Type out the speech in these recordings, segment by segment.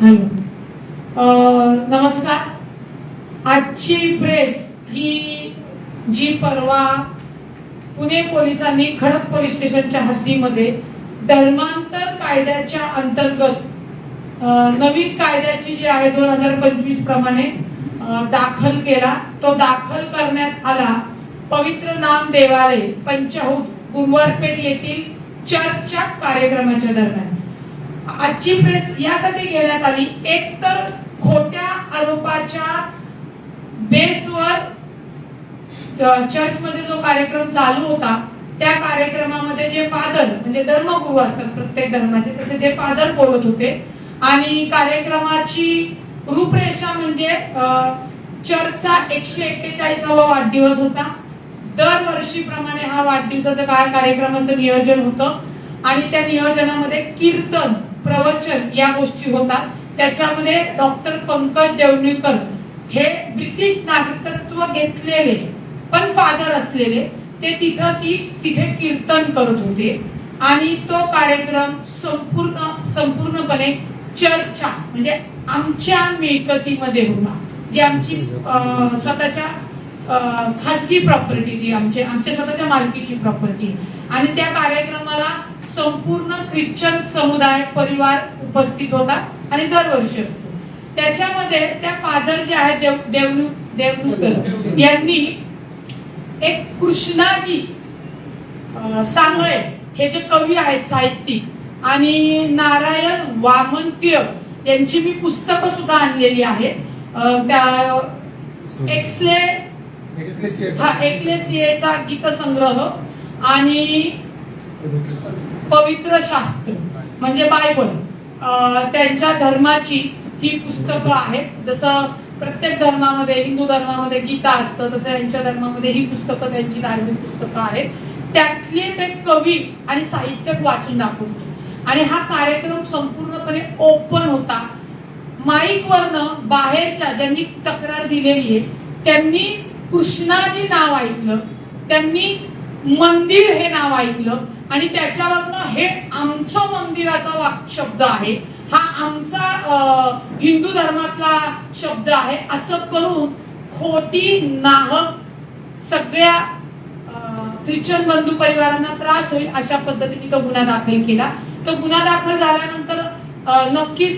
Hello, नमस्कार. आजची press ही जी परवा पुणे पोलिसांनी खडक पोलीस स्टेशनच्या हद्दीमध्ये धर्मांतर कायद्याच्या अंतर्गत नवीन कायद्याची जी आहे 2025 प्रमाणे दाखल केला, तो दाखल करण्यात आला पवित्र नाम देवालय पंचाहूत गुरुवारपेठ येथील चर्चच्या कार्यक्रमाच्या दरम्यान. आजची प्रेस यासाठी घेण्यात आली, एक तर खोट्या आरोपाच्या बेसवर चर्च मध्ये जो कार्यक्रम चालू होता त्या कार्यक्रमामध्ये जे फादर म्हणजे धर्मगुरू असतात प्रत्येक धर्माचे, तसे ते फादर बोलत होते आणि कार्यक्रमाची रूपरेषा म्हणजे चर्चचा 141वा वाढदिवस होता. दरवर्षीप्रमाणे हा वाढदिवसाचा कार्यक्रमाचं नियोजन होतं आणि त्या नियोजनामध्ये कीर्तन, प्रवचन या गोष्टी होतात. त्याच्यामध्ये डॉक्टर पंकज देवणीकर हे ब्रिटिश नागरिकत्व घेतलेले पण फादर असलेले ते तिथे कीर्तन करत होते आणि तो कार्यक्रम संपूर्णपणे चर्चच्या म्हणजे आमच्या मिळकतीमध्ये होता, जी आमची स्वतःच्या खासगी प्रॉपर्टी, ती आमच्या स्वतःच्या मालकीची प्रॉपर्टी. आणि त्या कार्यक्रमाला संपूर्ण ख्रिश्चन समुदाय परिवार उपस्थित होता आणि दरवर्षी असतो. त्याच्यामध्ये त्या फादर जे आहेत देवणूकर यांनी एक कृष्णाजी सांगळे हे जे कवी आहेत साहित्यिक आणि नारायण वामन टिळक यांची मी पुस्तकं सुद्धा आणलेली आहे. त्या एक्लेसियाचा गीतसंग्रह आणि पवित्र शास्त्र म्हणजे बायबल, त्यांच्या धर्माची ही पुस्तकं आहेत. जसं प्रत्येक धर्मामध्ये, हिंदू धर्मामध्ये गीता असतं, तसं यांच्या धर्मामध्ये ही पुस्तकं त्यांची धार्मिक पुस्तकं आहेत. त्यातले ते कवी आणि साहित्यक वाचून दाखवतो आणि हा कार्यक्रम संपूर्णपणे ओपन होता. माईक वरनं बाहेरच्या ज्यांनी तक्रार दिलेली आहे त्यांनी कृष्णाजी नाव ऐकलं, त्यांनी मंदिर हे नाव ऐकलं आणि त्याच्यावरनं हे आमचं मंदिराचा शब्द आहे, हा आमचा हिंदू धर्मातला शब्द आहे असं करून खोटी नाहक सगळ्या ख्रिश्चन बंधू परिवारांना त्रास होईल अशा पद्धतीने तो गुन्हा दाखल केला. तो गुन्हा दाखल झाल्यानंतर नक्कीच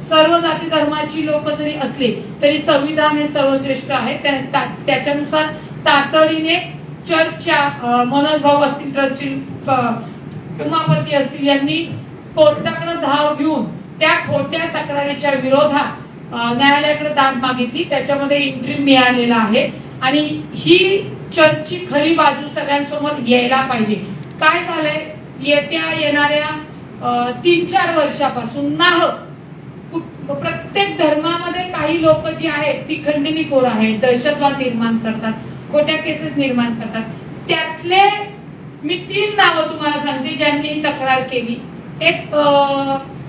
सर्व जाती धर्माची लोक जरी असले तरी संविधान हे सर्वश्रेष्ठ आहे. त्याच्यानुसार तातडीने चर्चच्या मनोज भाऊ असतील, ट्रस्टी उमापती असतील, यांनी कोर्टाकडे धाव घेऊन त्या खोट्या तक्रारीच्या विरोधात न्यायालयाकडे दाद मागितली. त्याच्यामध्ये इंट्रीम मिळालेला आहे आणि ही चर्चची खरी बाजू सगळ्यांसमोर यायला पाहिजे. काय झालंय, येणाऱ्या 3-4 वर्षापासून प्रत्येक धर्मामध्ये काही लोक जी आहेत ती खंडणीखोर आहेत, दहशतवाद निर्माण करतात, खोट्या केसेस निर्माण करतात. त्यातले मी 3 नावं तुम्हाला सांगते ज्यांनी ही तक्रार केली. एक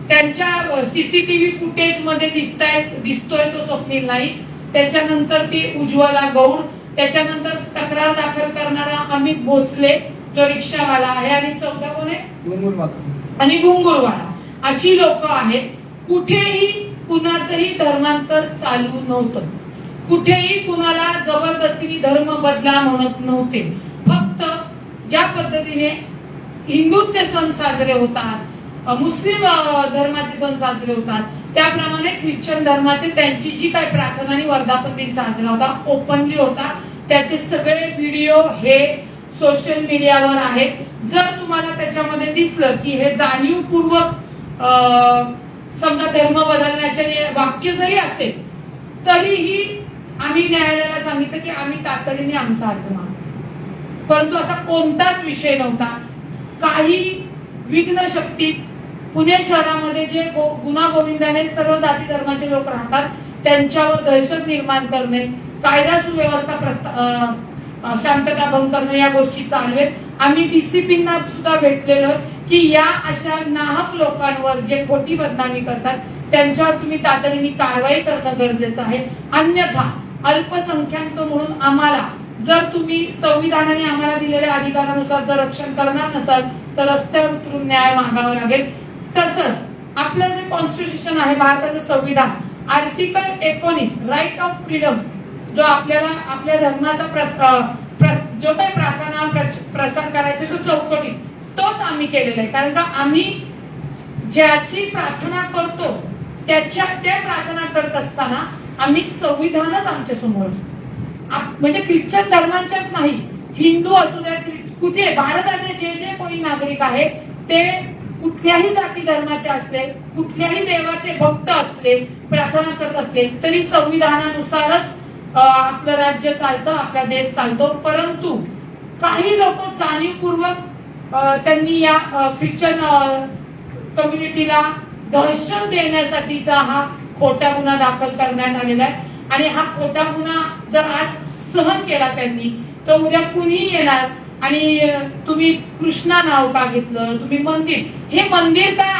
त्यांच्या सीसीटीव्ही फुटेज मध्ये दिसतोय तो स्वप्नील नाईक, त्याच्यानंतर ती उज्ज्वला गौड, त्याच्यानंतर तक्रार दाखल करणारा अमित भोसले जो रिक्षावाला आहे आणि 14 कोण आहे आणि घुंगुरवाला. अशी लोक आहेत. कुठेही कुणाचंही धर्मांतर चालू नव्हतं, कुठेही कुणाला जबरदस्तीने धर्म बदला म्हणत नव्हते. फक्त ज्या पद्धतीने हिंदूंचे सण साजरे होतात, मुस्लिम धर्माचे सण साजरे होतात, त्याप्रमाणे ख्रिश्चन धर्माचे त्यांची जी काही प्रार्थना आणि वर्धापन दिन साजरा होता ओपनली होता. त्याचे सगळे व्हिडिओ हे सोशल मीडियावर आहेत. जर तुम्हाला त्याच्यामध्ये दिसलं की हे जाणीवपूर्वक समजा धर्म बदलण्याचे वाक्य जरी असेल तरीही आम्ही न्यायालयाला सांगितलं की आम्ही तातडीने आमचा अर्ज मागतो. परंतु असा कोणताच विषय नव्हता. काही विघ्न शक्ती पुणे शहरामध्ये जे गुन्हा गोविंदाने सर्व जाती धर्माचे लोक राहतात त्यांच्यावर दहशत निर्माण करणे, कायदा सुव्यवस्था शांतता भंग करणं या गोष्टी चालू आहेत. आम्ही डीसीपींना सुद्धा भेटलेलो की या अशा नाहक लोकांवर जे खोटी बदनामी करतात त्यांच्यावर तुम्ही तातडीने कारवाई करणं गरजेचं आहे. अन्यथा अल्पसंख्याक म्हणून आम्हाला जर तुम्ही संविधानाने आम्हाला दिलेल्या अधिकारानुसार जर रक्षण करणार नसाल तर रस्त्यावर उतरून न्याय मागावा लागेल. तसंच आपलं जे कॉन्स्टिट्यूशन आहे, भारताचं संविधान, आर्टिकल 19 राईट ऑफ फ्रीडम, जो आपल्याला आपल्या धर्माचा जो काही प्रार्थना प्रसार करायचा तो चौकटी, तोच आम्ही केलेला आहे. कारण का आम्ही ज्याची प्रार्थना करतो त्या प्रार्थना करत असताना आम्ही संविधानच आमच्या समोर असतो. म्हणजे ख्रिश्चन धर्मांच्याच नाही, हिंदू असू द्या, कुठे भारताचे जे कोणी नागरिक आहेत ते कुठल्याही जाती धर्माचे असले, कुठल्याही देवाचे भक्त असले, प्रार्थना करत असले तरी संविधानानुसारच आपलं राज्य चालतं, आपला देश चालतो. परंतु काही लोक जाणीवपूर्वक त्यांनी या ख्रिश्चन कम्युनिटीला दहशत देण्यासाठीचा हा खोटा गुन्हा दाखल करण्यात आलेला आहे. आणि हा खोटा गुन्हा जर आज सहन केला त्यांनी, तर उद्या कुणीही येणार आणि तुम्ही कृष्णा नाव का घेतलं, तुम्ही मंदिर, हे मंदिर काय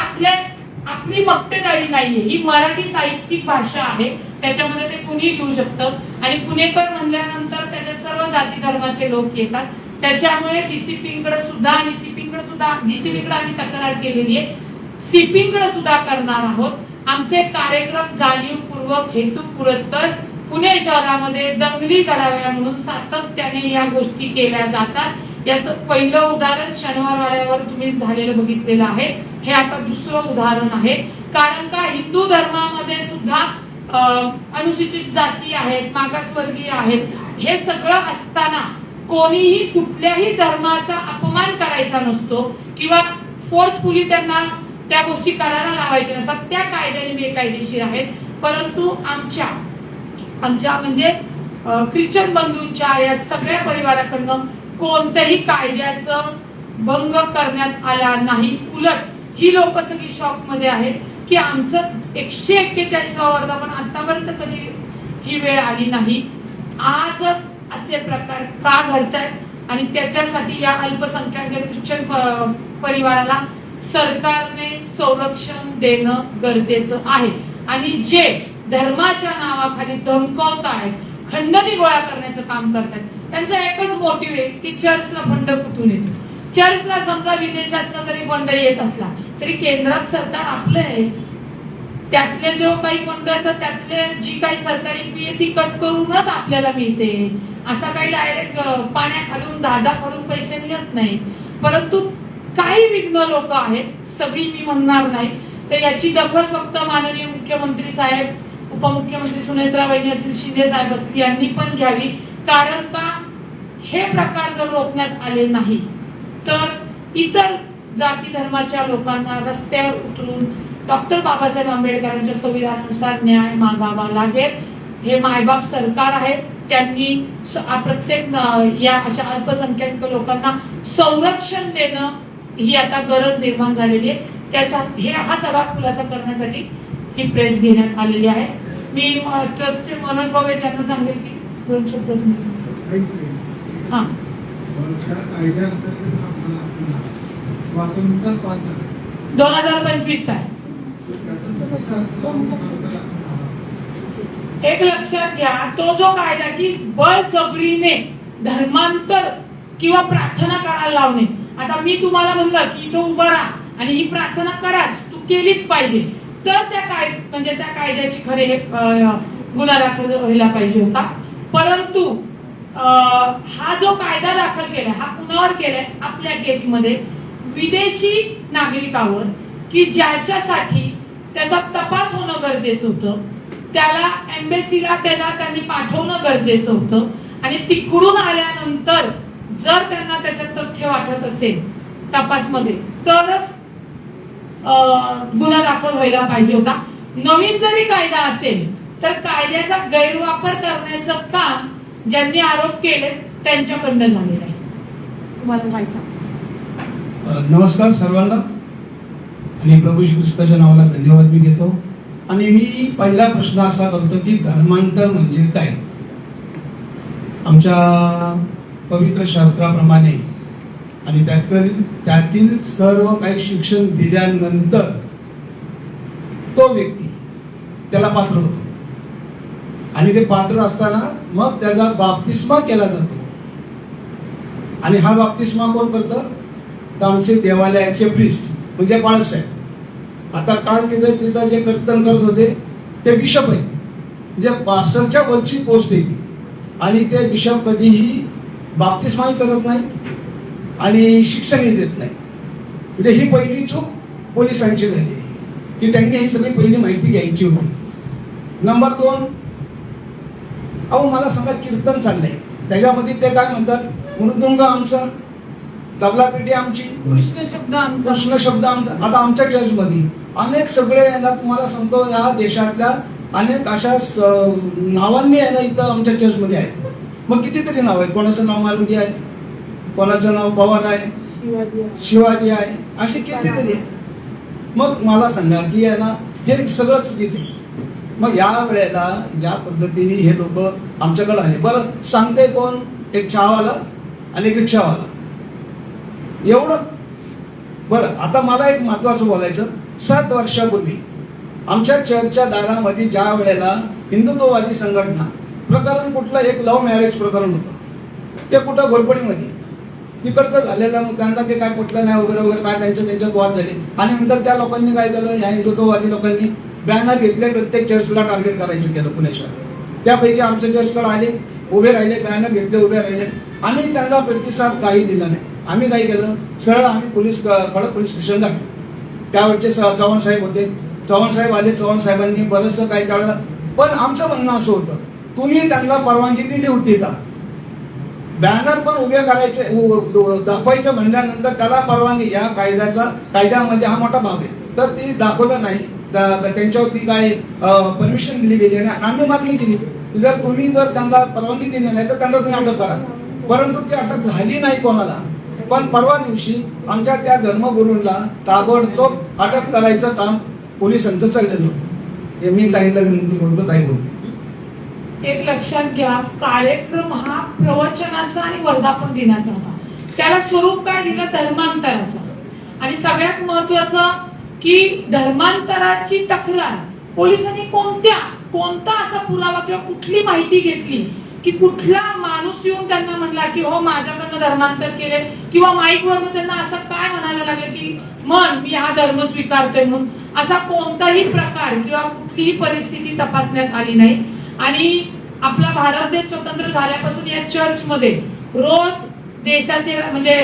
आपली मक्तेदारी नाहीये, ही मराठी साहित्यिक भाषा आहे, त्याच्यामध्ये ते कुणीही घेऊ शकतं. आणि पुणेकर म्हणल्यानंतर त्याच्यात सर्व जाती धर्माचे लोक येतात. त्याच्यामुळे डीसीपीकडे सुद्धा आम्ही तक्रार केलेली आहे, सीपीकडे सुद्धा करणार आहोत. आमचे कार्यक्रम जाणीवपूर्वक हेतू पुरस्कर पुणे शहरामध्ये दंगली घडाव्या म्हणून सातत्याने या गोष्टी केल्या जातात. याचं पहिलं उदाहरण शनिवारवाड्यावर तुम्ही झालेलं बघितलेलं आहे. हे आता दुसरं उदाहरण आहे. कारण का हिंदू धर्मामध्ये सुद्धा अनुसूचित जाती आहेत, मागासवर्गीय आहेत. हे सगळं असताना कोणीही कुठल्याही धर्माचा अपमान करायचा नसतो किंवा फोर्सफुली त्यांना त्या गोष्टी करायला लावायच्या नसतात. त्या कायद्याने बेकायदेशीर आहेत. परंतु आमच्या म्हणजे ख्रिश्चन बंधूंच्या या सगळ्या परिवाराकडनं कोणत्याही कायद्याचं भंग करण्यात आला नाही. उलट ही लोक सगळी शॉक मध्ये आहेत की आमचं 141 वर्धापन आतापर्यंत कधी ही वेळ आली नाही. आजच असे प्रकार का घडतायत आणि त्याच्यासाठी या अल्पसंख्याक ख्रिश्चन परिवाराला सरकारने संरक्षण देणं गरजेचं आहे. आणि जे धर्माच्या नावाखाली धमकावत आहेत, खंडणी गोळा करण्याचं काम करतात, त्यांचा एकच मोटिव्ह आहे की चर्चला फंड कुठून येतो. चर्चला समजा विदेशातनं जरी फंड येत असला तरी केंद्रात सरकार आपलं आहे, त्यातले जो काही फंड येतात त्यातले जी काही सरकारी फी आहे ती कट करूनच आपल्याला मिळते. असा काही डायरेक्ट पाण्याखालून जहाजाखालून पैसे मिळत नाही. परंतु काही विघ्न लोक आहेत, सगळी मी म्हणणार नाही, तर याची दखल फक्त माननीय मुख्यमंत्री साहेब, उपमुख्यमंत्री सुनेत्रा वहिनी असतील, शिंदे साहेब असतील यांनी पण घ्यावी. कारण का हे प्रकार जर रोखण्यात आले नाही तर इतर जाती धर्माच्या लोकांना रस्त्यावर उतरून डॉक्टर बाबासाहेब आंबेडकरांच्या संविधानानुसार न्याय मागावा लागेल. हे मायबाप सरकार आहे, त्यांनी प्रत्येक या अशा अल्पसंख्याक लोकांना संरक्षण देणं ही आता गरज निर्माण झालेली आहे. हा सगळा खुलासा करण्यासाठी ही प्रेस घेण्यात आलेली आहे. मी ट्रस्टचे मनोज भाऊ यांना सांगेल की 2 शब्द कायद्या 2025 आहे. एक लक्षात घ्या, तो जो कायदा की बळजबरीने धर्मांतर किंवा प्रार्थना करायला लावणे. आता मी तुम्हाला म्हणलं की इथं उभं राहा आणि ही प्रार्थना कराच, तू केलीच पाहिजे, तर त्या कायद्याची खरे हे गुन्हा दाखल व्हायला पाहिजे होता. परंतु हा जो कायदा दाखल केलाय हा कुणावर केलाय? आपल्या केसमध्ये विदेशी नागरिकावर, की ज्याच्यासाठी त्याचा तपास होणं गरजेचं होतं, त्याला एम्बेसीला त्यांनी पाठवणं गरजेचं होतं. आणि तिकडून आल्यानंतर जर त्यांना त्याच्यात तथ्य वाटत असेल तपासमध्ये तरच गुन्हा दाखल व्हायला पाहिजे होता. नवीन जरी कायदा असेल तर कायद्याचा गैरवापर करण्याचं काम ज्यांनी आरोप केले त्यांच्याकडनं झालेलं आहे. तुम्हाला काय सांग. नमस्कार सर्वांना आणि प्रभू श्री ख्रिस्ताच्या नावाला धन्यवाद मी देतो. आणि मी पहिला प्रश्न असा करतो की धर्मांतर म्हणजे काय? आमच्या पवित्र शास्त्राप्रमाणे आणि त्यातील सर्व काही शिक्षण दिल्यानंतर तो व्यक्ती त्याला पात्र होतो आणि ते पात्र असताना मग त्याचा बाप्तिस्मा केला जातो. आणि हा बाप्तिस्मा कोण करतं? तर आमचे देवालयाचे प्रिस्ट म्हणजे बाळासाहेब आता काल तिथं जे कीर्तन करत होते ते बिशप आहेत, जे पास्टरच्या वरची पोस्ट आहे ती, आणि ते बिशप कधीही बाप्तिस्माही करत नाही आणि शिक्षणही देत नाही. म्हणजे ही पहिली चूक पोलिसांची झाली की त्यांनी ही सगळी पहिली माहिती घ्यायची होती. नंबर 2, अहो मला सांगा, कीर्तन चाललंय त्याच्यामध्ये ते काय म्हणतात, मृदुंग आमचा, तबला पेटी आमची, कृष्ण शब्द आमचा. कृष्ण शब्द आमचा. आता आमच्या चर्चमध्ये अनेक सगळे यांना तुम्हाला सांगतो, या देशातल्या अनेक अशा नावांनी आहे ना इथं आमच्या चर्चमध्ये आहेत. मग कितीतरी नाव आहेत, कोणाचं नाव मारुती आहे, कोणाचं नाव पवार आहे, शिवाजी आहे, असे कितीतरी आहे. मग मला सांगा की आहे ना हे सगळं चुकीचं आहे. मग या वेळेला ज्या पद्धतीने हे लोक आमच्याकडे आले, बरं सांगते कोण, एक चहावाला आणि एक रिक्षावाला, एवढं. बरं आता मला एक महत्वाचं बोलायचं, 7 वर्षापूर्वी आमच्या चर्चच्या दारामध्ये ज्या वेळेला हिंदुत्ववादी संघटना प्रकरण, कुठलं एक लव्ह मॅरेज प्रकरण होतं, ते कुठं घोरपडीमध्ये तिकडचं झालेलं, मग त्यांना ते काय कुठलं नाही वगैरे वगैरे काय त्यांच्यात वाद झाले. आणि नंतर त्या लोकांनी काय केलं, ह्या हिंदुत्ववादी लोकांनी बॅनर घेतले, प्रत्येक चर्चला टार्गेट करायचं केलं पुणे शहरात. त्यापैकी आमच्या चर्चकडे आले, उभे राहिले, बॅनर घेतले, उभे राहिले, आणि त्यांना प्रतिसाद काही दिला नाही. आम्ही काय केलं, सरळ आम्ही खडक पोलीस स्टेशन टाकलं. त्यावेळचे चव्हाण साहेब होते, चव्हाण साहेब आले, चव्हाण साहेबांनी बरंचसं काय टाळलं. पण आमचं म्हणणं असं होतं, तुम्ही त्यांना परवानगी दिली होती का? बॅनर पण उभे करायचे दाखवायचे म्हणल्यानंतर त्याला परवानगी, या कायद्यामध्ये हा मोठा भाग आहे, तर ती दाखवलं नाही. त्यांच्यावरती काय परमिशन दिली गेली आणि आम्ही मागणी केली, तुम्ही जर त्यांना परवानगी दिली नाही तर त्यांना तुम्ही अटक करा. परंतु ती अटक झाली नाही कोणाला. पण परवा दिवशी आमच्या त्या धर्मगुरूंना ताबडतोब अटक करायचं काम पोलिसांचं चाललेलं होतं. हे मी ताईला विनंती करतो, ताई बोलतो. एक लक्षात घ्या, कार्यक्रम हा प्रवचनाचा आणि वर्धापन दिनाचा होता. त्याला स्वरूप काय दिलं, धर्मांतराचं. आणि सगळ्यात महत्वाचं की धर्मांतराची तक्रार पोलिसांनी कोणता असा पुरावा किंवा कुठली माहिती घेतली की कुठला माणूस येऊन त्यांना म्हणला की हो माझ्याकडनं धर्मांतर केले, किंवा माईक वर त्यांना असं काय म्हणायला लागलं की मन मी हा धर्म स्वीकारतोय म्हणून. असा कोणताही प्रकार किंवा कुठलीही परिस्थिती तपासण्यात आली नाही. आणि आपला भारत देश स्वतंत्र झाल्यापासून या चर्चमध्ये रोज देशाचे म्हणजे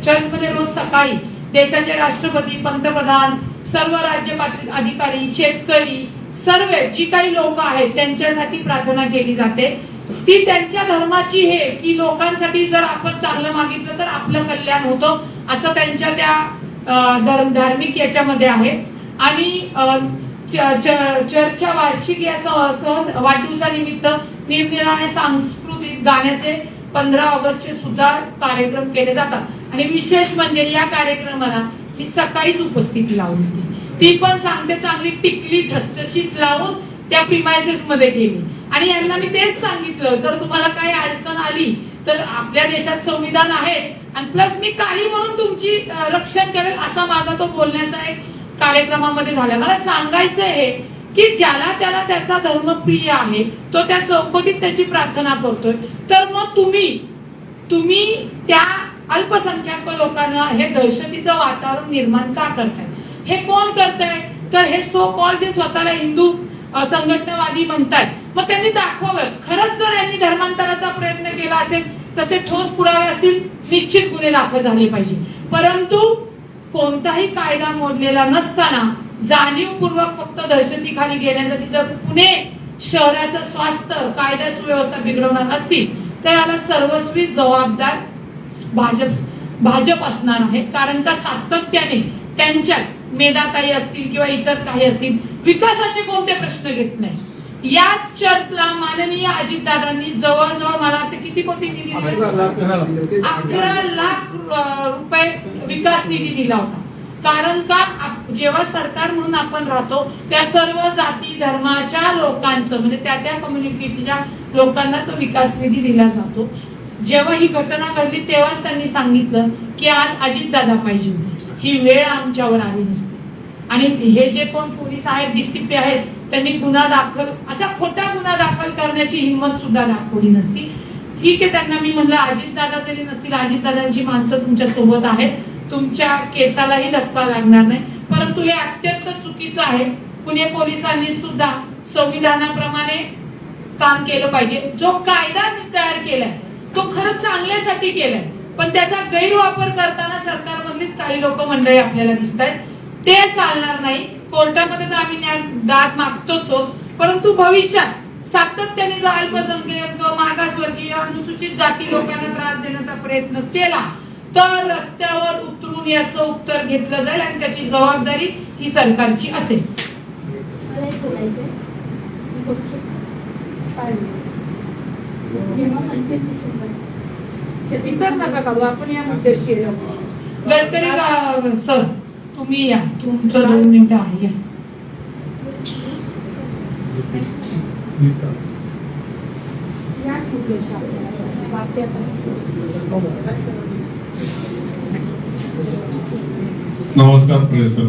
चर्चमध्ये रोज सकाळी देशाचे राष्ट्रपती, पंतप्रधान, सर्व राज्यपाल अधिकारी, शेतकरी, सर्व जी काही लोक आहेत त्यांच्यासाठी प्रार्थना केली जाते. ती त्यांच्या धर्माची हे की लोकांसाठी जर आपण चांगलं मागितलं तर आपलं कल्याण होतं, असं त्यांच्या त्या धार्मिक याच्यामध्ये आहे. आणि चर्चच्या वार्षिक या वाढदिवसानिमित्त निरनिराळे सांस्कृतिक गाण्याचे 15 ऑगस्टचे सुद्धा कार्यक्रम केले जातात. आणि विशेष म्हणजे या कार्यक्रमाला मी सकाळीच उपस्थिती लावली होती. ती पण सांगते चांगली टिकली ठसठशीत लावून त्या प्रिमायसेस मध्ये गेली. आणि यांना मी तेच सांगितलं, जर तुम्हाला काही अडचण आली तर आपल्या देशात संविधान आहे, आणि प्लस मी काही म्हणून तुमची रक्षण करेल, असा माझा तो बोलण्याचा एक कार्यक्रमामध्ये झाला. मला सांगायचं आहे की ज्याला त्याला त्याचा धर्म प्रिय आहे, तो त्या चौकटीत त्याची प्रार्थना करतोय, तर मग तुम्ही त्या अल्पसंख्याक लोकांना हे दहशतीचं वातावरण निर्माण का करताय? हे कोण करताय? तर हे सो कॉल जे स्वतःला हिंदू संघटनावादी म्हणतात, मग त्यांनी दाखवावं. खरंच जर यांनी धर्मांतराचा प्रयत्न केला असेल, तसे ठोस पुरावे असतील, निश्चित गुन्हे दाखल झाले पाहिजे. परंतु कोणताही कायदा मोडलेला नसताना जाणीवपूर्वक फक्त दहशतीखाली घेण्यासाठी जर पुणे शहराचं स्वास्थ्य, कायदा सुव्यवस्था बिघडवणार असतील तर याला सर्वस्वी जबाबदार भाजप असणार आहे. कारण का सातत्याने त्यांच्याच मेधाताई असतील किंवा इतर काही असतील, विकासाचे कोणते प्रश्न घेत नाही. याच चर्चला माननीय अजितदादांनी जवळजवळ मला वाटतं किती कोटी निधी दिला, 11 लाख रुपये विकास निधी दिला होता. कारण का जेव्हा सरकार म्हणून आपण राहतो त्या सर्व जाती धर्माच्या लोकांचं म्हणजे त्या त्या कम्युनिटीच्या लोकांना तो विकास निधी दिला जातो. जेव्हा ही घटना घडली तेव्हाच त्यांनी सांगितलं की आज अजितदादा पाहिजे होते, ही वेळ आमच्यावर आली नसती. आणि हे जे कोण पोलीस आहेत, डीसीपी आहेत, त्यांनी गुन्हा दाखल, असा खोटा गुन्हा दाखल करण्याची हिंमत सुद्धा दाखवली नसती. ठीक आहे, त्यांना मी म्हणलं अजितदादा जरी नसतील, अजितदादांची माणसं तुमच्या सोबत आहेत, तुमच्या केसालाही धक्का लागणार नाही. परंतु हे अत्यंत चुकीचं आहे. पुणे पोलिसांनी सुद्धा संविधानाप्रमाणे काम केलं पाहिजे. जो कायदा तयार केलाय तो खरंच चांगल्यासाठी केलाय, पण त्याचा गैरवापर करताना सरकारमधलीच काही लोक मंडळी आपल्याला दिसत आहेत. ते चालणार नाही. कोर्टामध्ये तर आम्ही दाद मागतोच आहोत, परंतु भविष्यात सातत्याने जर अल्पसंख्याक मागासवर्गीय अनुसूचित जाती लोकांना त्रास देण्याचा प्रयत्न केला तर रस्त्यावर उतरून याचं उत्तर घेतलं जाईल आणि त्याची जबाबदारी ही सरकारची असेल. मला एक बोलायचंय. मी बोलू शकते? जेव्हा 25 डिसेंबर इतर नका काढू, आपण या मुद्द्याशी गडकरी सर तुम्ही या, तुमचं 2 मिनिटं आहे. या. याच मुद्द्याशी आपल्याला वाटतं. नमस्कार प्रेसर.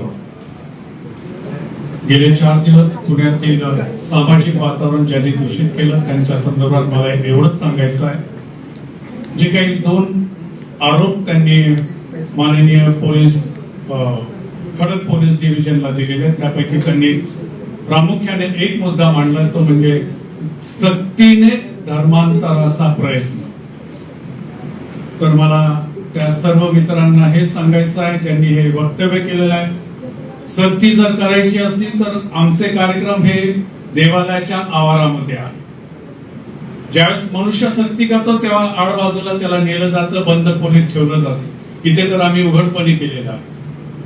गेले 4 दिवस पुण्यातील सामाजिक वातावरण ज्यांनी दूषित केलं त्यांच्या संदर्भात मला एवढंच सांगायचं आहे. जे काही 2 आरोप त्यांनी माननीय पोलीस खडक पोलीस डिव्हिजनला दिलेले त्यापैकी त्यांनी प्रामुख्याने एक मुद्दा मांडला, तो म्हणजे सक्तीने धर्मांतराचा प्रयत्न. तर मला त्या सर्व मित्रांना हे सांगायचं आहे ज्यांनी हे वक्तव्य केलेलं आहे, सक्ती जर करायची असतील तर आमचे कार्यक्रम हे देवालयाच्या आवारामध्ये आहे. ज्यावेळेस मनुष्य सक्ती करतो तेव्हा आडबाजूला त्याला नेलं जातं, बंद खोलीत ठेवलं जातं. इथे तर आम्ही उघडपणे केलेलं आहे.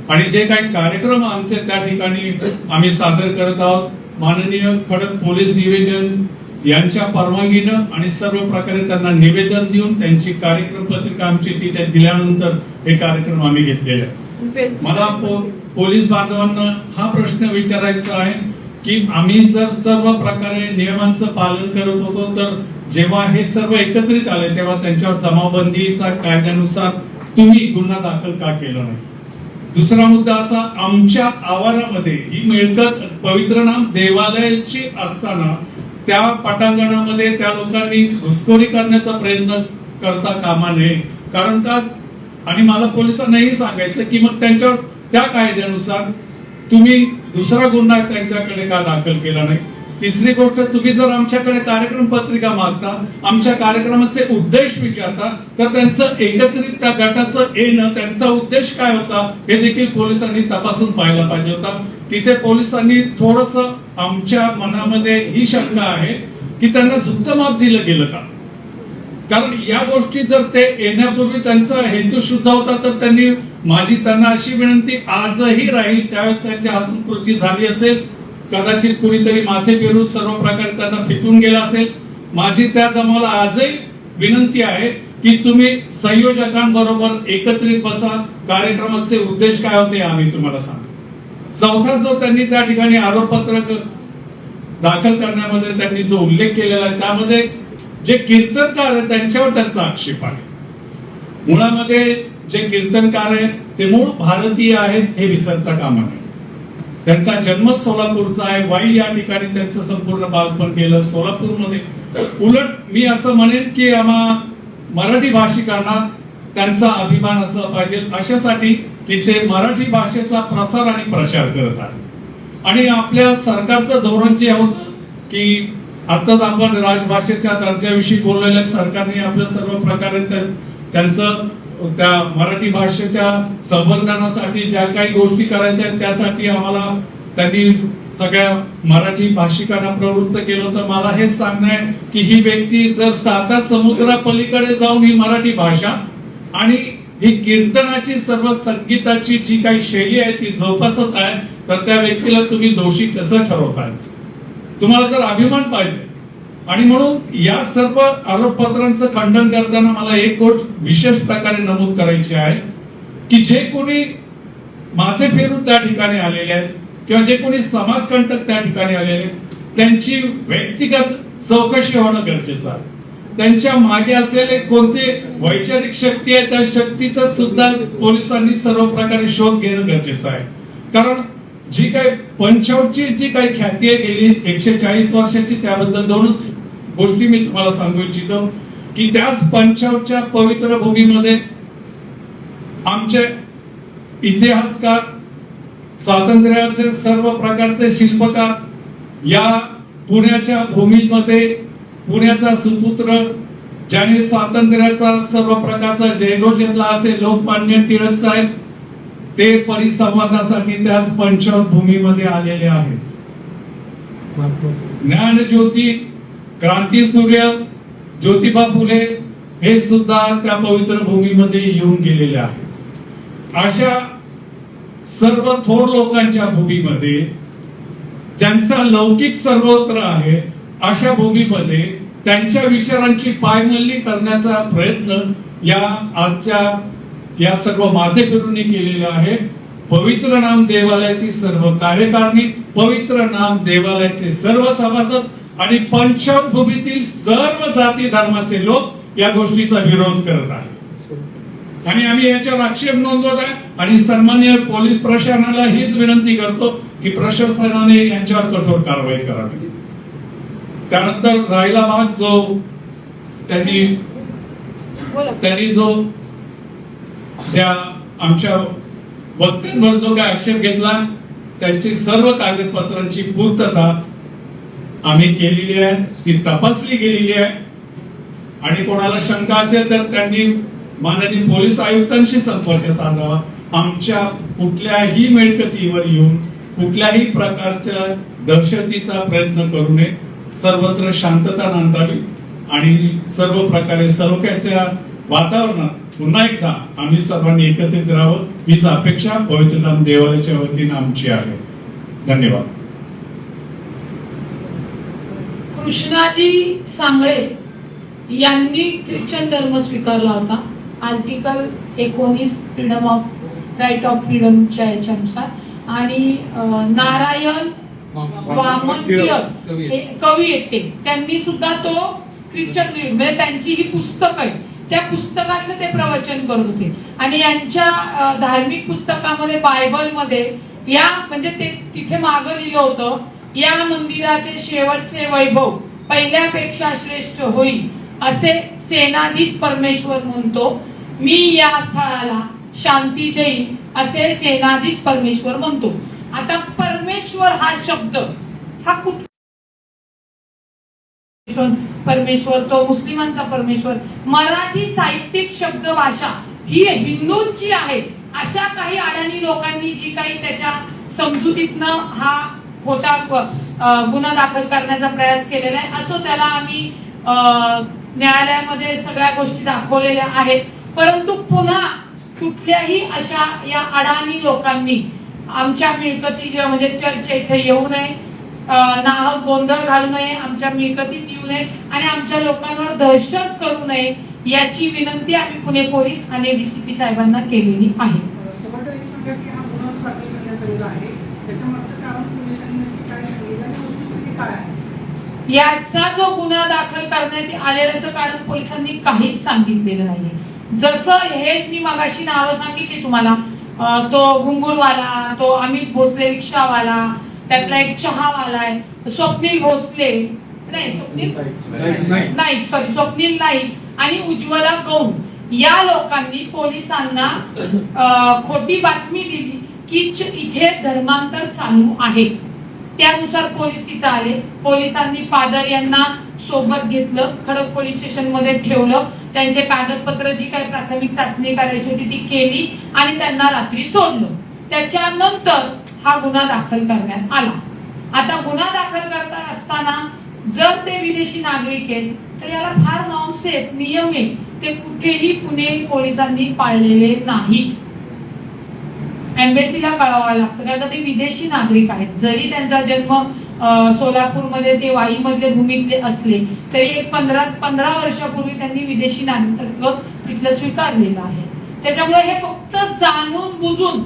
आणि जे काही कार्यक्रम आमचे त्या ठिकाणी आम्ही सादर करत आहोत, माननीय खडक पोलीस डिव्हिजन यांच्या परवानगीनं आणि सर्व प्रकारे त्यांना निवेदन देऊन त्यांची कार्यक्रम पत्रिका आमची तिथे दिल्यानंतर हे कार्यक्रम आम्ही घेतलेले आहेत. मला पोलीस बांधवांना हा प्रश्न विचारायचा आहे की आम्ही जर सर्व प्रकारे नियमांचं पालन करत होतो तर जेव्हा हे सर्व एकत्रित आले तेव्हा त्यांच्यावर जमावबंदीचा कायद्यानुसार तुम्ही गुन्हा दाखल का केला नाही? दुसरा मुद्दा असा, आमच्या आवारामध्ये ही मिळकत पवित्र नाम देवालयाची असताना त्या पटांगणामध्ये त्या लोकांनी घुसखोरी करण्याचा प्रयत्न करता कामा नये. कारण का, आणि मला पोलिसांनाही सांगायचं की मग त्यांच्यावर त्या कायद्यानुसार तुम्ही दुसरा गुन्हा त्यांच्याकडे का दाखल केला नाही? तिसरी गोष्ट, तुम्ही जर आमच्याकडे कार्यक्रम पत्रिका मागता, आमच्या कार्यक्रमाचे उद्देश विचारता, तर त्यांचं एकत्रित त्या गटाचं येणं त्यांचा उद्देश काय होता हे देखील पोलिसांनी तपासून पाहायला पाहिजे होता. तिथे पोलिसांनी थोडस आमच्या मनामध्ये ही शंका आहे की त्यांना झुकतं माप दिलं गेलं का? कारण या गोष्टी जर ते येण्यापूर्वी त्यांचा हेतू शुद्ध होता तर माझी त्यांना अशी विनंती आजही राहील, त्यावेळेस त्यांच्या हातून कृती झाली असेल, कदाचित कुणीतरी माथे पेरून सर्व प्रकारे त्यांना फिटून गेला असेल. माझी त्या जमाला आजही विनंती आहे की तुम्ही संयोजकांबरोबर एकत्रित बसा, कार्यक्रमाचे उद्देश काय होते आम्ही तुम्हाला सांगतो. चौथा जो त्यांनी त्या ठिकाणी आरोपपत्र दाखल करण्यामध्ये त्यांनी जो उल्लेख केलेला आहे त्यामध्ये जे कीर्तनकार आहेत त्यांच्यावर त्यांचा आक्षेप आहे. मुळामध्ये जे कीर्तनकार आहेत ते मूळ भारतीय आहेत हे विसरता कामा नये. त्यांचा जन्म सोलापूरचा आहे, वाई या ठिकाणी त्यांचं संपूर्ण बालपण गेलं सोलापूरमध्ये. उलट मी असं म्हणेन की आम्हा मराठी भाषिकांना त्यांचा अभिमान असला पाहिजे, अशासाठी की ते मराठी भाषेचा प्रसार आणि प्रचार करत आहेत. आणि आपल्या सरकारचं धोरण जे होतं की आताच आपण राजभाषेच्या दर्जाविषयी बोललेल्या सरकारने आपल्या सर्व प्रकारे त्यांचं त्या मराठी भाषेच्या संवर्धनासाठी ज्या काही गोष्टी करायच्या आहेत त्यासाठी आम्हाला त्यांनी सगळ्या मराठी भाषिकांना प्रवृत्त केलं होतं. मला हेच सांगणं आहे की ही व्यक्ती जर 7 समुद्रापलीकडे जाऊन ही मराठी भाषा आणि ही कीर्तनाची सर्व संगीताची जी काही शैली आहे ती जोपासत आहे तर त्या व्यक्तीला तुम्ही दोषी कसं ठरवताय? तुम्हाला तर अभिमान पाहिजे. आणि म्हणून या सर्व आरोपपत्रांचं खंडन करताना मला एक गोष्ट विशेष प्रकारे नमूद करायची आहे की जे कोणी माथे फेरून त्या ठिकाणी आलेले आहेत किंवा जे कोणी समाजकंटक त्या ठिकाणी आलेले आहेत त्यांची व्यक्तिगत चौकशी होणं गरजेचं आहे. त्यांच्या मागे असलेले कोणते वैचारिक शक्ती आहे त्या शक्तीचा सुद्धा पोलिसांनी सर्व प्रकारे शोध घेणं गरजेचं आहे. कारण जी काही पंचावटची जी काही ख्याती आहे गेली 140 वर्षाची त्याबद्दल 2च गोष्टी मी तुम्हाला सांगू इच्छितो की त्याच पंचावटच्या पवित्र भूमीमध्ये आमचे इतिहासकार स्वातंत्र्याचे सर्व प्रकारचे शिल्पकार या पुण्याच्या भूमीमध्ये, पुण्याचा सुपुत्र ज्याने स्वातंत्र्याचा सर्व प्रकारचा जयघोष घेतला असे लोकमान्य टिळक साहेब, ते परिसंवादासाठी त्याच पंचावत भूमीमध्ये आलेले आहेत. ज्ञानज्योती, क्रांतीसूर्य ज्योतिबा फुले हे सुद्धा त्या पवित्र भूमीमध्ये येऊन गेलेले आहेत. अशा सर्व थोर लोकांच्या भूमीमध्ये, ज्यांचा लौकिक सर्वत्र आहे, अशा भूमीमध्ये त्यांच्या विचारांची पायमल्ली करण्याचा प्रयत्न या आजच्या या सर्व माथेफिरूंनी केलेला आहे. पवित्र नाम देवालयाची सर्व कार्यकारिणी, पवित्र नाम देवालयाचे सर्व सभासद आणि पंचावत भूमीतील सर्व जाती धर्माचे लोक या गोष्टीचा विरोध करत आहेत आणि आम्ही याच्यावर आक्षेप नोंदवत आहे. आणि सन्माननीय पोलीस प्रशासनाला हीच विनंती करतो की प्रशासनाने यांच्यावर कठोर कारवाई करावी. त्यानंतर राहिला भाग जो त्यांनी जो त्या आमच्या वक्त्यांवर जो काय आक्षेप घेतला, त्यांची सर्व कागदपत्रांची पूर्तता आम्ही केलेली आहे, ती तपासली गेलेली आहे. आणि कोणाला शंका असेल तर त्यांनी माननीय पोलीस आयुक्तांशी संपर्क साधावा. आमच्या कुठल्याही मिळकतीवर येऊन कुठल्याही प्रकारच्या दहशतीचा प्रयत्न करू नये. सर्वत्र शांतता नांदावी आणि सर्व प्रकारे सलोख्याच्या वातावरणात पुन्हा एकदा आम्ही सर्वांनी एकत्रित राहावं हीच अपेक्षा पवित्र नाम देवालयाच्या वतीने आमची आहे. धन्यवाद. कृष्णाजी सांगळे यांनी ख्रिश्चन धर्म स्वीकारला होता. Article 19 freedom of right of फ्रीडमच्या याच्यानुसार. आणि नारायण वामन टिळक हे कवी आहेत, त्यांनी सुद्धा तो ख्रिश्चन म्हणजे त्यांची ही पुस्तक आहे, त्या पुस्तकातलं ते प्रवचन करत होते. आणि यांच्या धार्मिक पुस्तकामध्ये बायबलमध्ये या म्हणजे ते तिथे मागं लिहिलं होतं, या मंदिराचे शेवटचे वैभव पहिल्यापेक्षा श्रेष्ठ होईल असे सेनाधीश परमेश्वर म्हणतो. मी या स्थळाला शांती देईन असे सेनाधीश परमेश्वर म्हणतो. आता परमेश्वर हा शब्द हा कुठला परमेश्वर, तो मुस्लिमांचा परमेश्वर. मराठी साहित्यिक शब्द भाषा ही हिंदूंची आहे. अशा काही अडाणी लोकांनी जी काही त्याच्या समजुतीतनं हा खोटा गुन्हा दाखल करण्याचा प्रयास केलेला आहे. असो, त्याला आम्ही न्यायालयामध्ये सगळ्या गोष्टी दाखवलेल्या आहेत. परंतु पुन्हा कुठल्याही अशा या अडाणी लोकांनी आमच्या मिळकती म्हणजे चर्च इथे येऊ नये, नाहक गोंधळ घालू नये, आमच्या मिळकतीत येऊ नये आणि आमच्या लोकांवर दहशत करू नये याची विनंती आम्ही पुणे पोलीस आणि डीसीपी साहेबांना केलेली आहे. याचा जो गुन्हा दाखल करण्यात आलेल्याचं कारण पोलिसांनी काहीच सांगितलेलं नाहीये. जसं हे मी मगाशी नावं सांगितली तुम्हाला, तो घुंगुरवाला, तो अमित भोसले रिक्षावाला, त्यातला एक चहावाला आहे, स्वप्नील भोसले स्वप्नील नाईक आणि उज्ज्वला गौड या लोकांनी पोलिसांना खोटी बातमी दिली की इथे धर्मांतर चालू आहे. त्यानुसार पोलीस तिथं आले. पोलिसांनी फादर यांना सोबत घेतलं, खडक पोलीस स्टेशन मध्ये ठेवलं. त्यांचे कागदपत्र जी काही प्राथमिक चाचणी करायची होती ती केली आणि त्यांना रात्री सोडलं. त्याच्यानंतर हा गुन्हा दाखल करण्यात आला. आता गुन्हा दाखल करता असताना जर ते विदेशी नागरिक आहेत तर याला फार नॉर्म्स आहेत, नियम आहेत, ते कुठेही पुणे पोलिसांनी पाळलेले नाही. एम्बेसीला कळवावं लागतं कारण ते विदेशी नागरिक आहेत. जरी त्यांचा जन्म सोलापूरमध्ये ते वाईमधले भूमीतले असले तरी एक 15 वर्षापूर्वी त्यांनी विदेशी नागरिकत्व तिथलं स्वीकारलेलं आहे. त्याच्यामुळे हे फक्त जाणून बुजून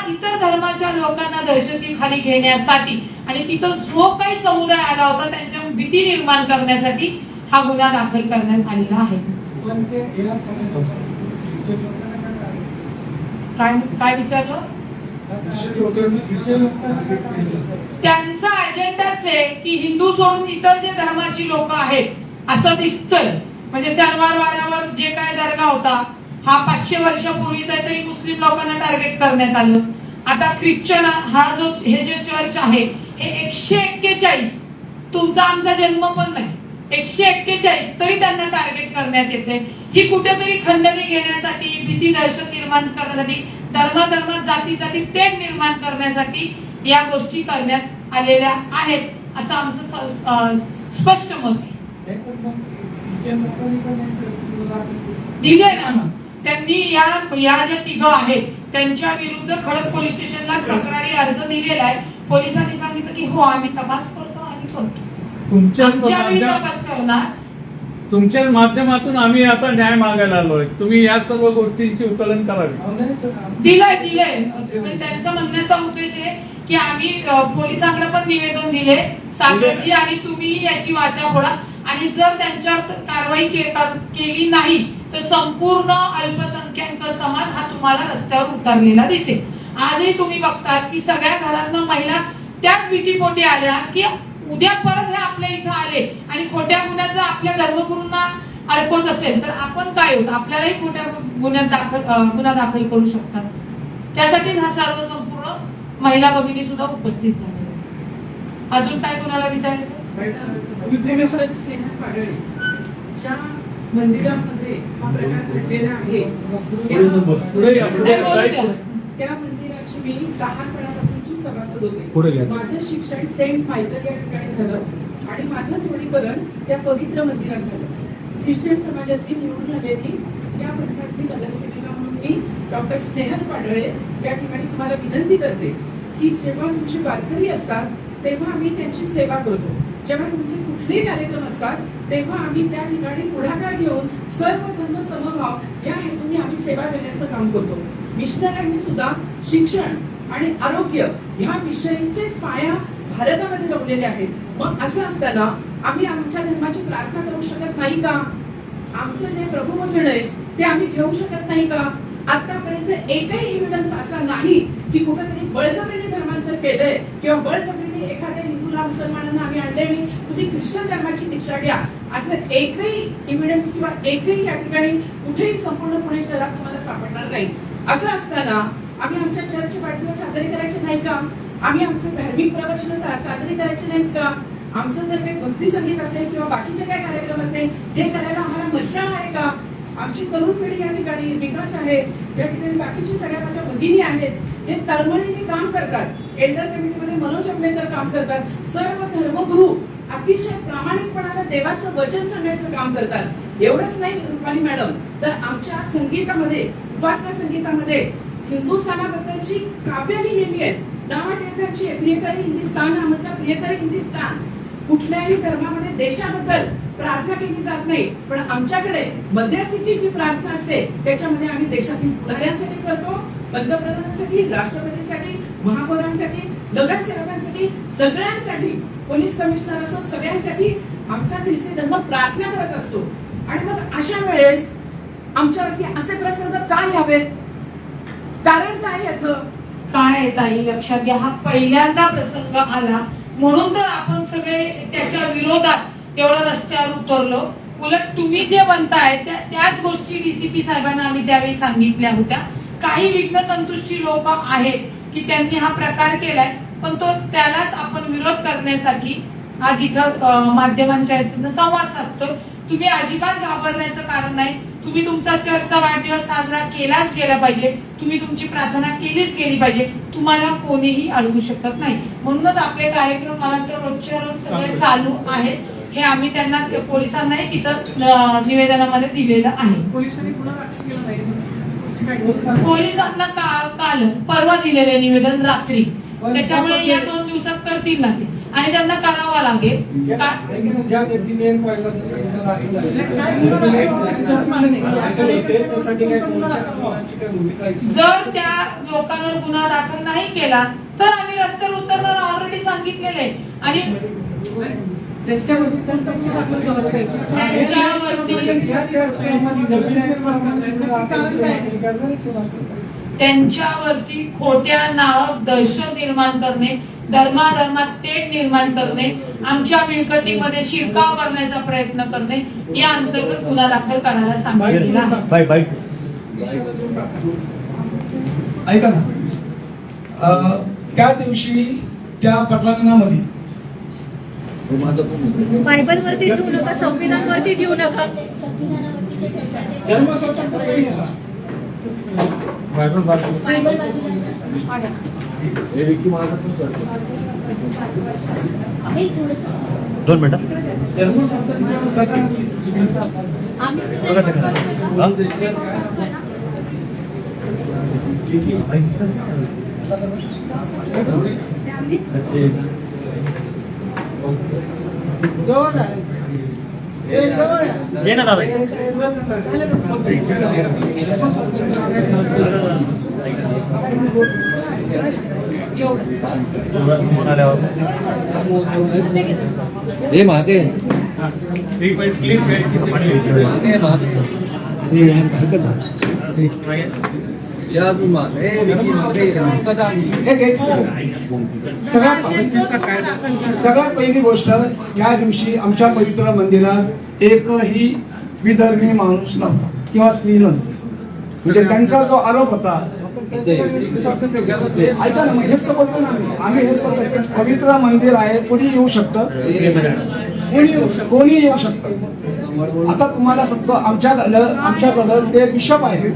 इतर धर्माच्या लोकांना दहशतीखाली घेण्यासाठी आणि तिथं जो काही समुदाय आला होता त्यांच्या भीती निर्माण करण्यासाठी हा गुन्हा दाखल करण्यात आलेला आहे. काय विचारलं? त्यांचा अजेंडाच आहे की हिंदू सोडून इतर जे धर्माची लोक आहेत असं दिसतंय. म्हणजे शनिवारवाड्यावर जे काय दर्गा होता हा 500 वर्षापूर्वीचा, तरी मुस्लिम लोकांना टार्गेट करण्यात आलं. आता ख्रिश्चन हे जे चर्च आहे हे 141, तुमचा आमचा जन्म पण नाही, 141 तरी त्यांना टार्गेट करण्यात येते. ही कुठेतरी खंडणी घेण्यासाठी, भीती दहशत निर्माण करण्यासाठी, धर्मात जाती तेढ निर्माण करण्यासाठी या गोष्टी करण्यात आलेल्या आहेत असं आमचं स्पष्ट मत आहे. दिले ना त्यांनी या ज्या तिघं आहेत त्यांच्या विरुद्ध खडक पोलीस स्टेशनला तक्रारी अर्ज दिलेला आहे. पोलिसांनी सांगितलं की हो आम्ही तपास करतो, आम्ही करतो, आमच्यावरही तपास करणार. तुमच्या माध्यमातून आम्ही आता न्याय मागायला आलोय. तुम्ही या सर्व गोष्टींची उकलन करावी. दिलंय त्यांचा म्हणण्याचा उद्देश आहे की आम्ही पोलिसांकडे पण निवेदन दिले, सागरजी आणि तुम्ही याची वाचा फोडा आणि जर त्यांच्यावर कारवाई केली नाही तर संपूर्ण अल्पसंख्याक समाज हा तुम्हाला रस्त्यावर उतरलेला दिसेल. आजही तुम्ही बघता की सगळ्या घरांना महिला त्याच भीतीपोटी आल्या की उद्या परत हे आपल्या इथं आले आणि खोट्या गुन्ह्यात जर आपल्या धर्मगुरूंना अडकवत असेल तर आपण काय होत, आपल्यालाही खोट्या गुन्ह्यात गुन्हा दाखल करू शकतात. त्यासाठीच हा सर्व संपूर्ण महिला भगिनी सुद्धा उपस्थित झाले. अजून काय कोणाला विचारायचं? स्नेहा पाडळे ज्या मंदिरामध्ये हा प्रकार घडलेला आहे त्या मंदिराची मी लहानपणापासूनची सभासद होते. माझं शिक्षण सेंट मायकल या ठिकाणी झालं आणि माझं जोडीकरण त्या पवित्र मंदिरात झालं. ख्रिश्चन समाजाची निवडून आलेली या पंथातली नगरसेविका म्हणून मी डॉक्टर स्नेहल पाडळे या ठिकाणी तुम्हाला विनंती करते की जेव्हा तुमची वारकरी असतात तेव्हा आम्ही त्यांची सेवा करतो. जेव्हा तुमचे कुठलेही कार्यक्रम असतात तेव्हा आम्ही त्या ठिकाणी पुढाकार घेऊन सर्व धर्म समभाव या हेतूने आम्ही सेवा देण्याचं काम करतो. मिशनऱ्यांनी सुद्धा शिक्षण आणि आरोग्य ह्या विषयीचेच पाया भारतामध्ये लावलेले आहेत. मग असं असताना आम्ही आमच्या धर्माची प्रार्थना करू शकत नाही का? आमचं जे प्रभुवचन आहे ते आम्ही घेऊ शकत नाही का? आतापर्यंत एकही एव्हिडन्स असा नाही की कुठेतरी बळजबरीने धर्मांतर केलंय किंवा बळजबरीने एखाद्या हिंदूला मुसलमानांना आम्ही आणले आणि तुम्ही ख्रिश्चन धर्माची दीक्षा घ्या असं एकही एव्हिडन्स किंवा एकही या ठिकाणी कुठेही संपूर्ण पुणे शहरात तुम्हाला सापडणार नाही. असं असताना आम्ही आमच्या चर्चचे वाढदिवस साजरे करायचे नाही का? आम्ही आमचे धार्मिक प्रवचन साजरे करायचे नाहीत का? आमचं जर काही भक्ती संगीत असेल किंवा बाकीचे काय कार्यक्रम असेल हे करायला आम्हाला मज्जा आहे का? आमची तरुण पिढी या ठिकाणी विकास आहे, या ठिकाणी बाकीची सगळ्या माझ्या भगिनी आहेत, हे तळमळीने काम करतात. एल्डर कमिटीमध्ये मनोज अमलेकर काम करतात. सर्व धर्मगुरू अतिशय प्रामाणिकपणाने देवाचं वचन सांगण्याचं काम करतात. एवढंच नाही रुपाली मॅडम, तर आमच्या संगीतामध्ये, उपासना संगीतामध्ये हिंदुस्थानाबद्दलची काव्य लिहिलेली आहेत. दामा टिळकांची प्रियकरी हिंदुस्थान, आमचा प्रियकरी हिंदुस्थान. कुठल्याही धर्मामध्ये देशाबद्दल प्रार्थना केली जात नाही, पण आमच्याकडे मध्यस्थीची जी प्रार्थना असते त्याच्यामध्ये आम्ही देशातील पुढाऱ्यांसाठी करतो, पंतप्रधानांसाठी, राष्ट्रपतीसाठी, महापौरांसाठी, नगरसेवकांसाठी, सगळ्यांसाठी, पोलीस कमिशनर असो सगळ्यांसाठी आमचा ख्रिस्ती धर्म प्रार्थना करत असतो. आणि मग अशा वेळेस आमच्यावरती असे प्रसंग काय यावेत? कारण काय याचं? काय आहे ताई, लक्षात घ्या, हा पहिल्यांदा प्रसंग आला म्हणून तर आपण सगळे त्याच्या विरोधात एवढं रस्त्यावर उतरलो. उलट तुम्ही जे म्हणताय त्याच गोष्टी डीसीपी साहेबांना आम्ही त्यावेळी सांगितल्या होत्या. काही विघ्न संतुष्टी लोक आहेत की त्यांनी हा प्रकार केलाय, पण त्यालाच आपण विरोध करण्यासाठी आज इथं माध्यमांच्या ह्यातून संवाद साधतोय. तुम्ही अजिबात घाबरण्याचं कारण नाही. तुम्ही तुमचा चर्चचा वाढदिवस साजरा केलाच गेला पाहिजे, तुम्ही तुमची प्रार्थना केलीच गेली पाहिजे, तुम्हाला कोणीही अडवू शकत नाही. म्हणूनच आपले कार्यक्रम मला वाटतं रोजच्या रोज सगळे चालू आहेत. हे आम्ही त्यांना पोलिसांनाही तिथं निवेदनामध्ये दिलेलं आहे. पोलिसांनी गुन्हा दाखल केला नाही. पोलिसांना काल परवा दिलेले निवेदन रात्री, त्याच्यामुळे या 2 दिवसात करतील ना ते, आणि त्यांना करावं लागेल. ज्या व्यक्तीने जर त्या लोकांवर गुन्हा दाखल नाही केला तर आम्ही रस्त्यावर उतरणार ऑलरेडी सांगितलेलं आहे. आणि त्यांच्यावरती खोट्या नावात दहशत निर्माण करणे, धर्मात तेढ निर्माण करणे, आमच्या मिळकतीमध्ये शिरकाव करण्याचा प्रयत्न करणे या अंतर्गत गुन्हा दाखल करायला सांगितलेला आहे. ऐका ना, त्या दिवशी त्या प्रकरणामध्ये बायबल वरती ठेवू नका, संविधान वरती ठेवू नका. संविधानावरची ते प्रचार आहे. बायबल बाजूला. बायबल बाजूला सर. हे थोडंसं. जवळ जा. ए, जवळ या. हे महाते एक मिनिट क्लिक या तू महाते सगळ्यात पहिली गोष्ट, या दिवशी आमच्या पवित्र मंदिरात एकही विधर्मी माणूस नव्हता किंवा स्त्री नव्हती. म्हणजे त्यांचा जो आरोप होता, ऐका ना, हेच तर बोलतो ना आम्ही हेच बोलतो, पवित्र मंदिर आहे, कोणी येऊ शकतं, कोणी येऊ शकतं. आता तुम्हाला सांगतो, आमच्याकडं ते बिशप आहे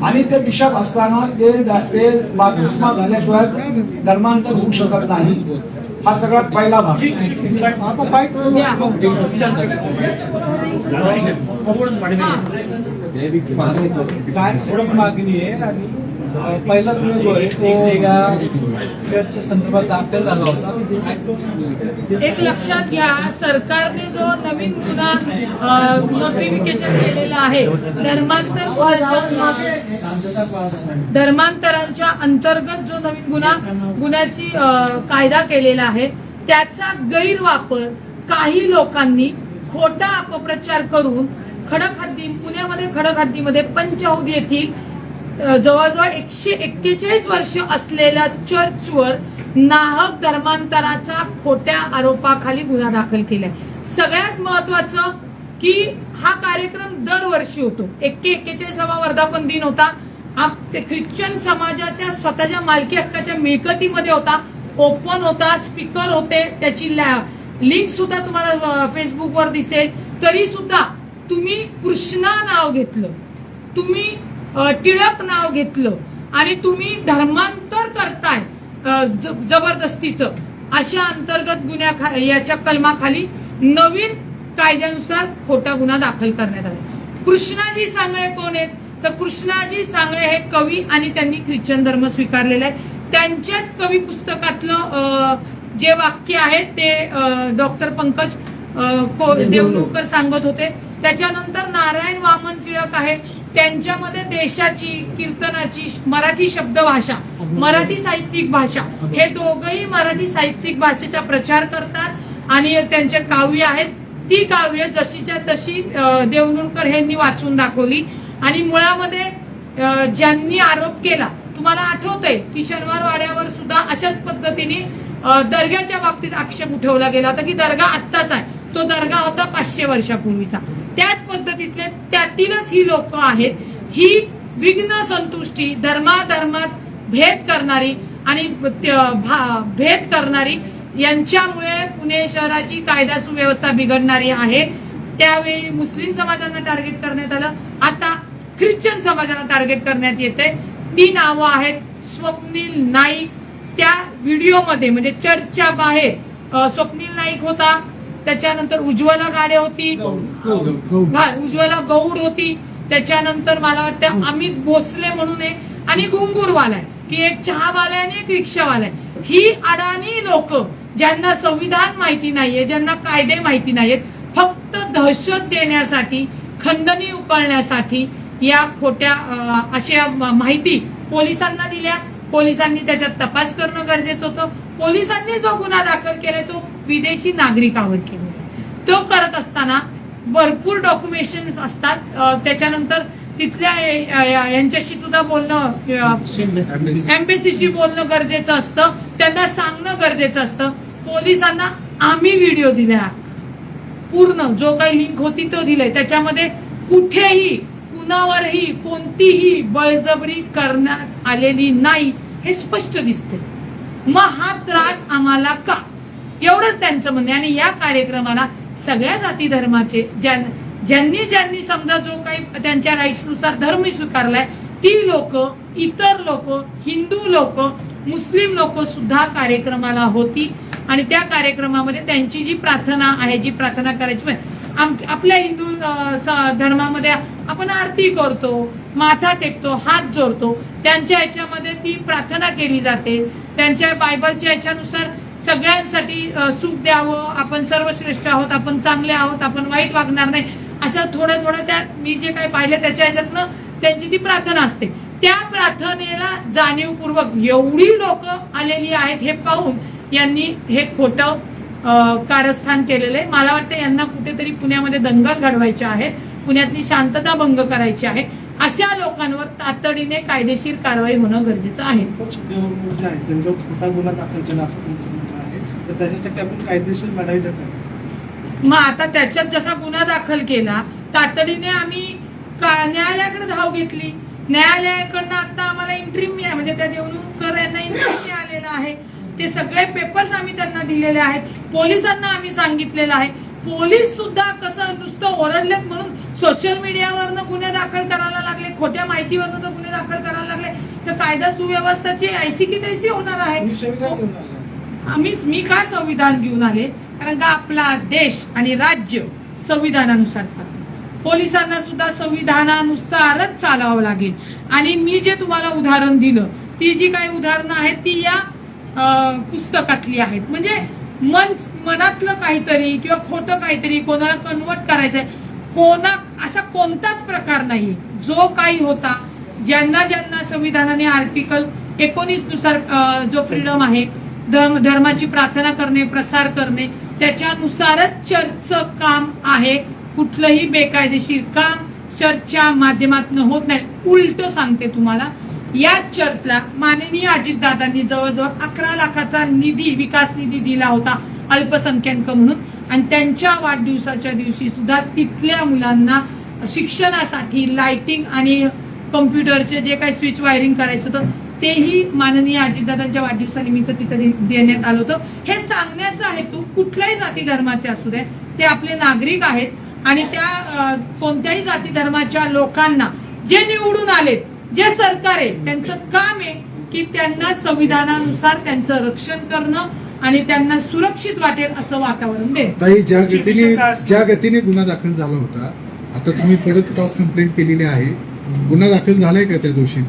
आणि ते बिशप असताना ते बाप्तिस्मा झाल्याशिवाय धर्मांतर होऊ शकत नाही. हा सगळ्यात पहिला भाग. काय मागणी आहे आणि पहिला जो आहे तो एका चर्चच्या संदर्भात दाखल झाला होता. एक लक्षात घ्या, सरकारने जो नवीन गुन्हा नोटिफिकेशन केलेला आहे, धर्मांतरांच्या अंतर्गत जो नवीन गुन्ह्याची कायदा केलेला आहे, त्याचा गैरवापर काही लोकांनी खोटा अपप्रचार करून पुण्यामध्ये खडक हद्दीमध्ये पंचहौद येथील जवळजवळ 141 वर्ष असलेल्या चर्चवर नाहक धर्मांतराचा खोट्या आरोपाखाली गुन्हा दाखल केलाय. सगळ्यात महत्वाचं की हा कार्यक्रम दरवर्षी होतो. 41वा वर्धापन दिन होता. ख्रिश्चन समाजाच्या स्वतःच्या मालकी हक्काच्या मिळकतीमध्ये होता, ओपन होता, स्पीकर होते, त्याची लिंक सुद्धा तुम्हाला फेसबुकवर दिसेल. तरी सुद्धा तुम्ही कृष्णा नाव घेतलं, तुम्ही टिळक नाव घेतलं आणि तुम्ही धर्मांतर करताय जबरदस्तीचं. अशा अंतर्गत याच्या कलमाखाली नवीन कायद्यानुसार खोटा गुन्हा दाखल करण्यात आला. कृष्णाजी सांगळे कोण आहेत? तर कृष्णाजी सांगळे हे कवी आणि त्यांनी ख्रिश्चन धर्म स्वीकारलेला आहे. त्यांच्याच कवी पुस्तकातलं जे वाक्य आहे ते डॉक्टर पंकज देवणूकर सांगत होते. त्याच्यानंतर नारायण वामन टिळक आहे, त्यांच्यामध्ये देशाची, कीर्तनाची, मराठी शब्दभाषा, मराठी साहित्यिक भाषा, हे दोघंही मराठी साहित्यिक भाषेचा प्रचार करतात आणि त्यांचे काव्य आहेत. ती काव्य जशीच्या तशी देवणूरकर यांनी वाचून दाखवली. आणि मुळामध्ये ज्यांनी आरोप केला, तुम्हाला आठवतंय की शनिवार वाड्यावर सुद्धा अशाच पद्धतीने दर्ग्याच्या बाबतीत आक्षेप उठवला गेला होता की दर्गा आत्ताच आहे, तो दर्गा होता 500 वर्षापूर्वीचा. त्याच पद्धतीतले त्यातीलच ही लोक आहेत, ही विघ्न संतुष्टी, धर्माधर्मात भेद करणारी आणि भेद करणारी, यांच्यामुळे पुणे शहराची कायदा सुव्यवस्था बिघडणारी आहे. त्यावेळी मुस्लिम समाजांना टार्गेट करण्यात आलं, आता ख्रिश्चन समाजाला टार्गेट करण्यात येते. ती नावं आहेत स्वप्नील नाईक. त्या व्हिडिओमध्ये म्हणजे चर्चच्या बाहेर स्वप्नील नाईक होता, त्याच्यानंतर उज्ज्वला गाडे होती, उज्ज्वला गौड होती, त्याच्यानंतर मला वाटतं अमित भोसले म्हणून आहे आणि गुंगूरवाला आहे, की एक चहावाला आणि एक रिक्षावाला आहे. ही अडाणी लोक ज्यांना संविधान माहिती नाहीये, ज्यांना कायदे माहिती नाहीयेत, फक्त दहशत देण्यासाठी, खंडणी उकळण्यासाठी या खोट्या अशा माहिती पोलिसांना दिल्या. पोलिसांनी त्याच्यात तपास करणं गरजेचं होतं. पोलिसांनी जो गुन्हा दाखल केलाय तो विदेशी नागरिकावर केलेला. तो करत असताना भरपूर डॉक्युमेंटेशन असतात. त्याच्यानंतर तिथल्या यांच्याशी सुद्धा बोलणं, एम्बेसीशी बोलणं गरजेचं असतं, त्यांना सांगणं गरजेचं असतं. पोलिसांना आम्ही व्हिडिओ दिला, पूर्ण जो काही लिंक होती तो दिलाय. त्याच्यामध्ये कुठेही कुणावरही कोणतीही बळजबरी करण्यात आलेली नाही हे स्पष्ट दिसते. मग हा त्रास आम्हाला का, एवढंच त्यांचं म्हणणं आहे. आणि या कार्यक्रमाला सगळ्या जाती धर्माचे ज्यांनी समजा जो काही त्यांच्या राईट्सनुसार धर्म स्वीकारलाय ती लोक, इतर लोक, हिंदू लोक, मुस्लिम लोक सुद्धा कार्यक्रमाला होती. आणि त्या कार्यक्रमामध्ये त्यांची जी प्रार्थना आहे, जी प्रार्थना करायची, आपल्या हिंदू धर्मामध्ये आपण आरती करतो, माथा टेकतो, हात जोडतो, त्यांच्या ह्याच्यामध्ये ती प्रार्थना केली जाते. त्यांच्या बायबलच्या ह्याच्यानुसार सगळ्यांसाठी सुख द्यावं, आपण सर्वश्रेष्ठ आहोत, आपण चांगले आहोत, आपण वाईट वागणार नाही, अशा थोडं त्या मी जे काही पाहिलं त्याच्या ह्याच्यातनं त्यांची ती प्रार्थना असते. त्या प्रार्थनेला जाणीवपूर्वक एवढी लोक आलेली आहेत हे पाहून यांनी हे खोटं कारस्थान केलेलं आहे. मला वाटतं यांना कुठेतरी पुण्यामध्ये दंगल घडवायच्या आहेत, पुण्यातली शांतता भंग करायची आहे. अशा लोकांवर तातडीने कायदेशीर कारवाई होणं गरजेचं आहे. त्यांच्यावर खोटा गुन्हा दाखल केला असं तुमचं म्हणणं आहे, तर त्याच्यासाठी आपण कायदेशीर लढाई देतो. मग आता त्याच्यात जसा गुन्हा दाखल केला तातडीने आम्ही न्यायालयाकडे धाव घेतली. न्यायालयाकडनं आता आम्हाला इंट्रीम म्हणजे त्या देवणूककर यांना इंट्रीम मिळालेला आहे. ते सगळे पेपर्स आम्ही त्यांना दिलेले आहेत. पोलिसांना आम्ही सांगितलेलं आहे. पोलीस सुद्धा कसं नुसतं ओरडलेत म्हणून सोशल मीडियावरनं गुन्हे दाखल करायला लागले, खोट्या माहितीवरनं तर गुन्हे दाखल करायला लागले, तर कायदा सुव्यवस्थेची ऐसी की तैसी होणार आहे. मी का संविधान घेऊन आले, कारण का आपला देश आणि राज्य संविधानानुसार चालतो. पोलिसांना सुद्धा संविधानानुसारच चालावं लागेल. आणि मी जे तुम्हाला उदाहरण दिलं, ती जी काही उदाहरणं आहेत ती या पुस्तकातली आहेत. म्हणजे मनातलं काहीतरी किंवा खोटं काहीतरी कोणाला कन्वर्ट करायचंय, असा कोणताच प्रकार नाहीये. जो काही होता, ज्यांना संविधानाने आर्टिकल 19 नुसार जो फ्रीडम आहे, धर्माची प्रार्थना करणे, प्रसार करणे, त्याच्यानुसारच चर्चचं काम आहे. कुठलंही बेकायदेशीर काम चर्चच्या माध्यमातून होत नाही. उलट सांगते तुम्हाला, या चर्चला माननीय अजितदादांनी जवळजवळ 11 लाखाचा निधी, विकास निधी दिला होता अल्पसंख्याक म्हणून. आणि त्यांच्या वाढदिवसाच्या दिवशी सुद्धा तिथल्या मुलांना शिक्षणासाठी लाइटिंग आणि कम्प्युटरचे जे काही स्विच वायरिंग करायचं होतं तेही माननीय अजितदादांच्या वाढदिवसानिमित्त तिथे देण्यात आलं होतं. हे सांगण्याचा हेतू कुठल्याही जाती धर्माचे असू दे, ते आपले नागरिक आहेत. आणि त्या कोणत्याही जाती धर्माच्या लोकांना जे निवडून आलेत, जे सरकार आहे, त्यांचं काम आहे की त्यांना संविधानानुसार त्यांचं रक्षण करणं आणि त्यांना सुरक्षित वाटेल असं वातावरण दे. ताई, ज्या गतीने गुन्हा दाखल झाला होता, आता तुम्ही परत क्रॉस कंप्लेंट केलेली आहे, गुन्हा दाखल झालाय का त्या दिवशी?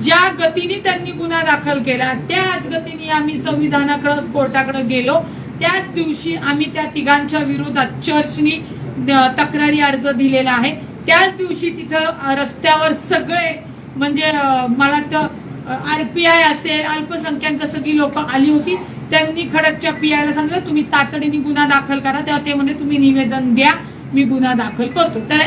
ज्या गतीने त्यांनी गुन्हा दाखल केला त्याच गतीने आम्ही संविधानाकडे, कोर्टाकडे गेलो. त्याच दिवशी आम्ही त्या तिघांच्या विरोधात चर्चनी तक्रारी अर्ज दिलेला आहे. त्याच दिवशी तिथं रस्त्यावर सगळे म्हणजे मला वाटतं RPI असेल, अल्पसंख्याक सगळी लोक आली होती. त्यांनी खडकच्या PIला सांगितलं तुम्ही तातडीने गुन्हा दाखल करा. तेव्हा ते म्हणजे तुम्ही निवेदन द्या, मी गुन्हा दाखल करतो. त्याला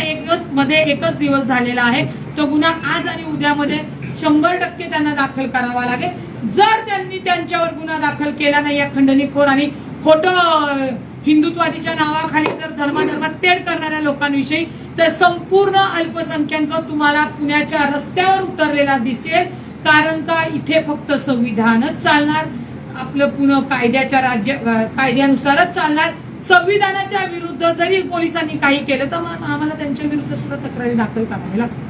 एकच दिवस झालेला आहे. तो गुन्हा आज आणि उद्यामध्ये 100% त्यांना दाखल करावा लागेल. जर त्यांनी त्यांच्यावर गुन्हा दाखल केला नाही या खंडणीखोर आणि खोटं हिंदुत्वादीच्या नावाखाली जर धर्मात तेढ करणाऱ्या लोकांविषयी, तर संपूर्ण अल्पसंख्याक तुम्हाला पुण्याच्या रस्त्यावर उतरलेला दिसेल. कारण का इथे फक्त संविधानच चालणार, आपलं पुणे कायद्यानुसारच चालणार. संविधानाच्या विरुद्ध जरी पोलिसांनी काही केलं तर आम्हाला त्यांच्या विरुद्ध सुद्धा तक्रारी दाखल करावी लागते.